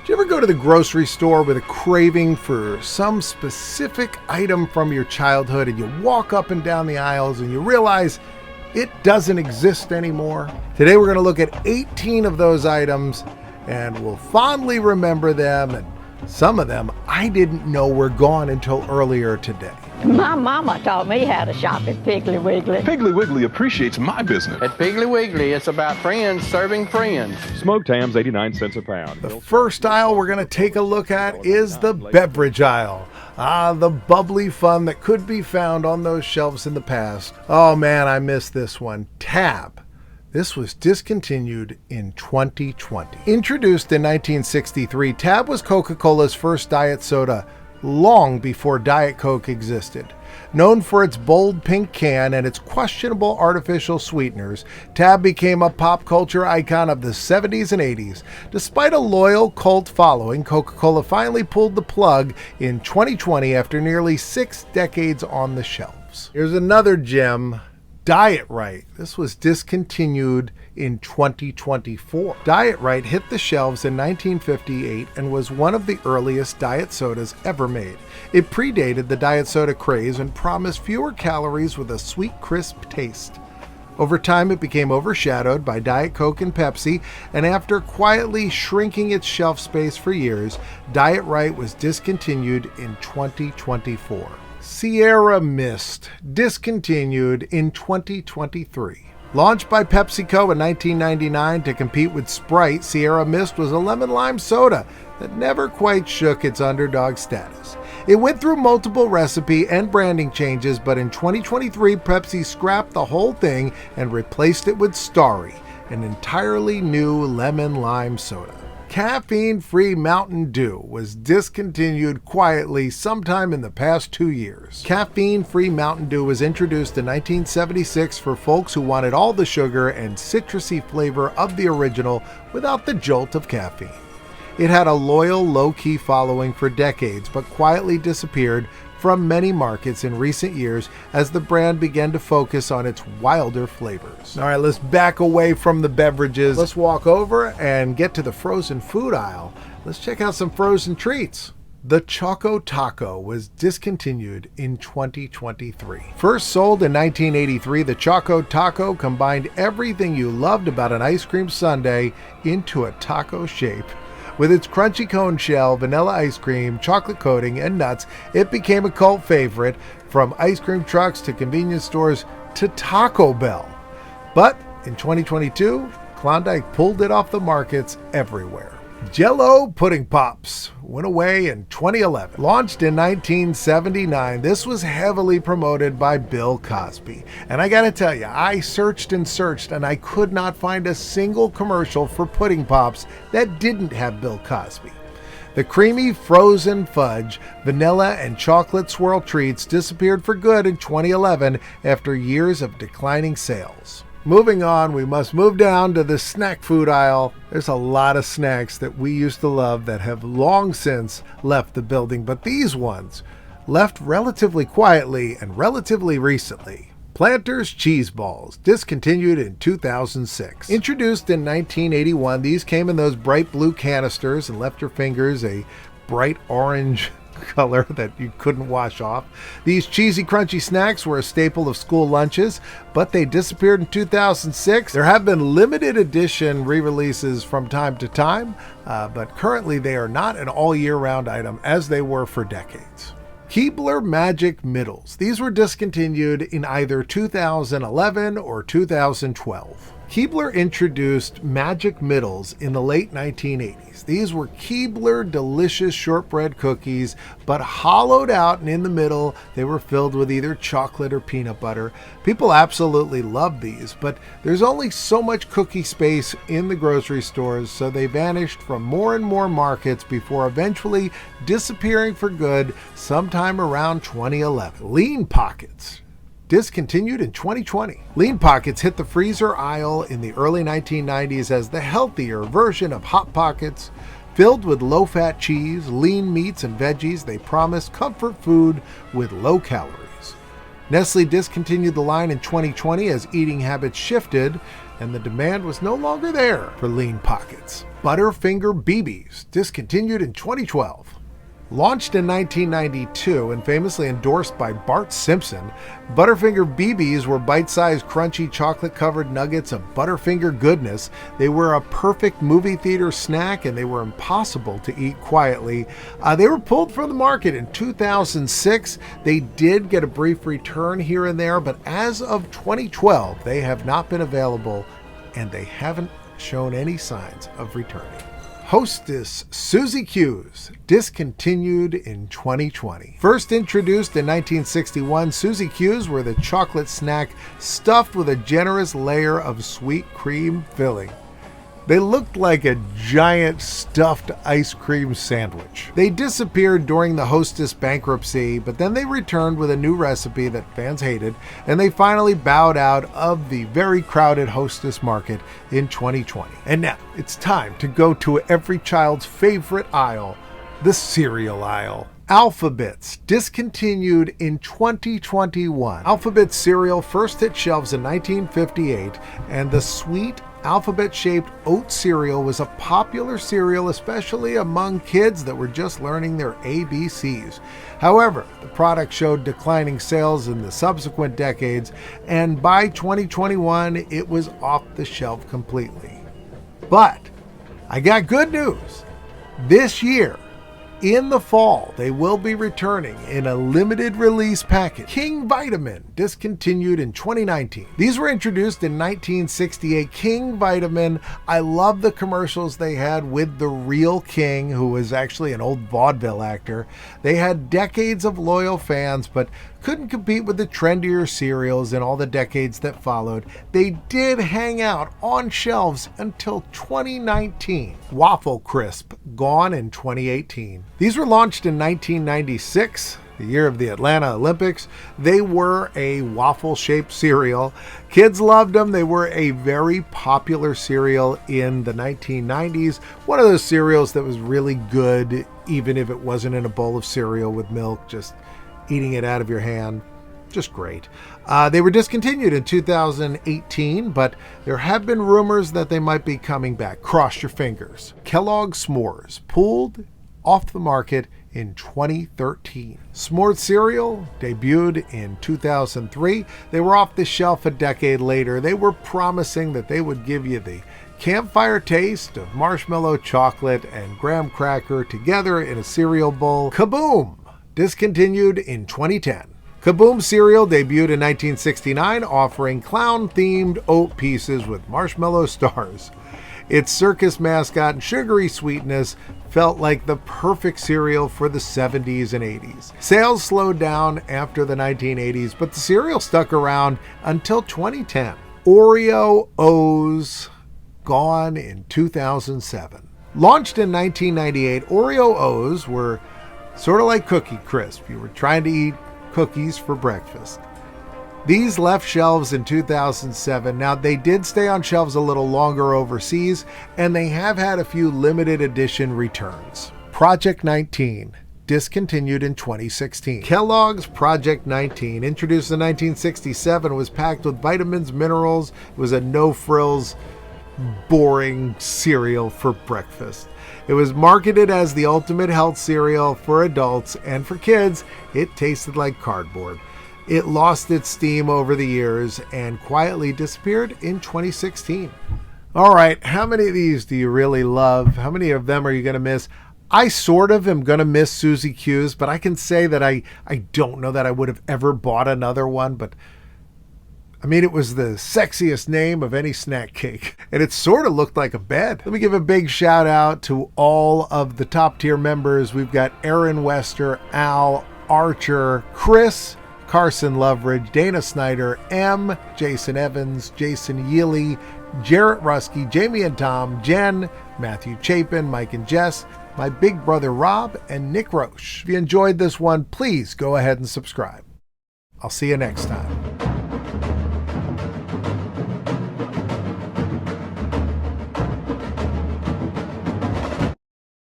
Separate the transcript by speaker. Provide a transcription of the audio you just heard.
Speaker 1: Do you ever go to the grocery store with a craving for some specific item from your childhood and you walk up and down the aisles and you realize it doesn't exist anymore? Today we're going to look at 18 of those items and we'll fondly remember them, and some of them I didn't know were gone until earlier today.
Speaker 2: My mama taught me how to shop at Piggly Wiggly.
Speaker 3: Piggly Wiggly appreciates my business.
Speaker 4: At Piggly Wiggly, it's about friends serving friends.
Speaker 3: Smoked hams, 89 cents a pound.
Speaker 1: The first aisle we're going to take a look at is the beverage aisle. The bubbly fun that could be found on those shelves in the past. Oh man, I missed this one. Tab. This was discontinued in 2020. Introduced in 1963, Tab was Coca-Cola's first diet soda, long before Diet Coke existed. Known for its bold pink can and its questionable artificial sweeteners, Tab became a pop culture icon of the 70s and 80s. Despite a loyal cult following, Coca-Cola finally pulled the plug in 2020 after nearly 6 decades on the shelves. Here's another gem. Diet Right. This was discontinued in 2024. Diet Right hit the shelves in 1958 and was one of the earliest diet sodas ever made. It predated the diet soda craze and promised fewer calories with a sweet, crisp taste. Over time, it became overshadowed by Diet Coke and Pepsi, and after quietly shrinking its shelf space for years, Diet Right was discontinued in 2024. Sierra Mist, discontinued in 2023. Launched by PepsiCo in 1999 to compete with Sprite, Sierra Mist was a lemon-lime soda that never quite shook its underdog status. It went through multiple recipe and branding changes, but in 2023, Pepsi scrapped the whole thing and replaced it with Starry, an entirely new lemon-lime soda. Caffeine-free Mountain Dew was discontinued quietly sometime in the past 2 years. Caffeine-free Mountain Dew was introduced in 1976 for folks who wanted all the sugar and citrusy flavor of the original without the jolt of caffeine. It had a loyal, low-key following for decades, but quietly disappeared from many markets in recent years as the brand began to focus on its wilder flavors. All right, let's back away from the beverages. Let's walk over and get to the frozen food aisle. Let's check out some frozen treats. The Choco Taco was discontinued in 2023. First sold in 1983, the Choco Taco combined everything you loved about an ice cream sundae into a taco shape. With its crunchy cone shell, vanilla ice cream, chocolate coating, and nuts, it became a cult favorite from ice cream trucks to convenience stores to Taco Bell. But in 2022, Klondike pulled it off the markets everywhere. Jell-O Pudding Pops went away in 2011. Launched in 1979, this was heavily promoted by Bill Cosby. And I gotta tell you, I searched and searched and I could not find a single commercial for Pudding Pops that didn't have Bill Cosby. The creamy frozen fudge, vanilla, and chocolate swirl treats disappeared for good in 2011 after years of declining sales. Moving on, we must move down to the snack food aisle. There's a lot of snacks that we used to love that have long since left the building, but these ones left relatively quietly and relatively recently. Planters Cheez Balls, discontinued in 2006. Introduced in 1981, these came in those bright blue canisters and left your fingers a bright orange color that you couldn't wash off. These cheesy, crunchy snacks were a staple of school lunches, but they disappeared in 2006. There have been limited edition re-releases from time to time, but currently they are not an all year round item as they were for decades. Keebler Magic Middles. These were discontinued in either 2011 or 2012. Keebler introduced Magic Middles in the late 1980s. These were Keebler delicious shortbread cookies, but hollowed out, and in the middle they were filled with either chocolate or peanut butter. People absolutely loved these, but there's only so much cookie space in the grocery stores, so they vanished from more and more markets before eventually disappearing for good sometime around 2011. Lean Pockets. Discontinued in 2020. Lean Pockets hit the freezer aisle in the early 1990s as the healthier version of Hot Pockets. Filled with low-fat cheese, lean meats, and veggies, they promised comfort food with low calories. Nestle discontinued the line in 2020 as eating habits shifted and the demand was no longer there for lean pockets. Butterfinger BBs discontinued in 2012. Launched in 1992 and famously endorsed by Bart Simpson, Butterfinger BBs were bite-sized, crunchy, chocolate-covered nuggets of Butterfinger goodness. They were a perfect movie theater snack, and they were impossible to eat quietly. They were pulled from the market in 2006. They did get a brief return here and there, but as of 2012, they have not been available, and they haven't shown any signs of returning. Hostess Suzy Q's discontinued in 2020. First introduced in 1961, Suzy Q's were the chocolate snack stuffed with a generous layer of sweet cream filling. They looked like a giant stuffed ice cream sandwich. They disappeared during the Hostess bankruptcy, but then they returned with a new recipe that fans hated, and they finally bowed out of the very crowded Hostess market in 2020. And now it's time to go to every child's favorite aisle, the cereal aisle. Alphabets discontinued in 2021. Alphabet cereal first hit shelves in 1958, and the sweet alphabet-shaped oat cereal was a popular cereal, especially among kids that were just learning their ABCs. However, the product showed declining sales in the subsequent decades, and by 2021, it was off the shelf completely. But I got good news. This year, in the fall, they will be returning in a limited release package. King Vitaman discontinued in 2019. These were introduced in 1968. King Vitaman, I love the commercials they had with the real King, who was actually an old vaudeville actor. They had decades of loyal fans, but couldn't compete with the trendier cereals in all the decades that followed. They did hang out on shelves until 2019. Waffle Crisp, gone in 2018. These were launched in 1996, the year of the Atlanta Olympics. They were a waffle-shaped cereal. Kids loved them. They were a very popular cereal in the 1990s. One of those cereals that was really good, even if it wasn't in a bowl of cereal with milk, just eating it out of your hand. Just great. They were discontinued in 2018, but there have been rumors that they might be coming back. Cross your fingers. Kellogg's S'mores pulled off the market in 2013. S'mores cereal debuted in 2003. They were off the shelf a decade later. They were promising that they would give you the campfire taste of marshmallow, chocolate, and graham cracker together in a cereal bowl. Kaboom! Discontinued in 2010. Kaboom cereal debuted in 1969, offering clown-themed oat pieces with marshmallow stars. Its circus mascot and sugary sweetness felt like the perfect cereal for the 70s and 80s. Sales slowed down after the 1980s, but the cereal stuck around until 2010. Oreo O's, gone in 2007. Launched in 1998, Oreo O's were sort of like Cookie Crisp. You were trying to eat cookies for breakfast. These left shelves in 2007. Now, they did stay on shelves a little longer overseas, and they have had a few limited edition returns. Project 19, discontinued in 2016. Kellogg's Project 19, introduced in 1967, was packed with vitamins, minerals. It was a no-frills, boring cereal for breakfast. It was marketed as the ultimate health cereal for adults, and for kids, it tasted like cardboard. It lost its steam over the years and quietly disappeared in 2016. All right, how many of these do you really love? How many of them are you going to miss? I sort of am going to miss Suzy Q's, but I can say that I don't know that I would have ever bought another one, but I mean, it was the sexiest name of any snack cake, and it sort of looked like a bed. Let me give a big shout out to all of the top tier members. We've got Aaron Wester, Al, Archer, Chris, Carson Loveridge, Dana Snyder, M, Jason Evans, Jason Yealy, Jarrett Rusky, Jamie and Tom, Jen, Matthew Chapin, Mike and Jess, my big brother Rob, and Nick Roche. If you enjoyed this one, please go ahead and subscribe. I'll see you next time.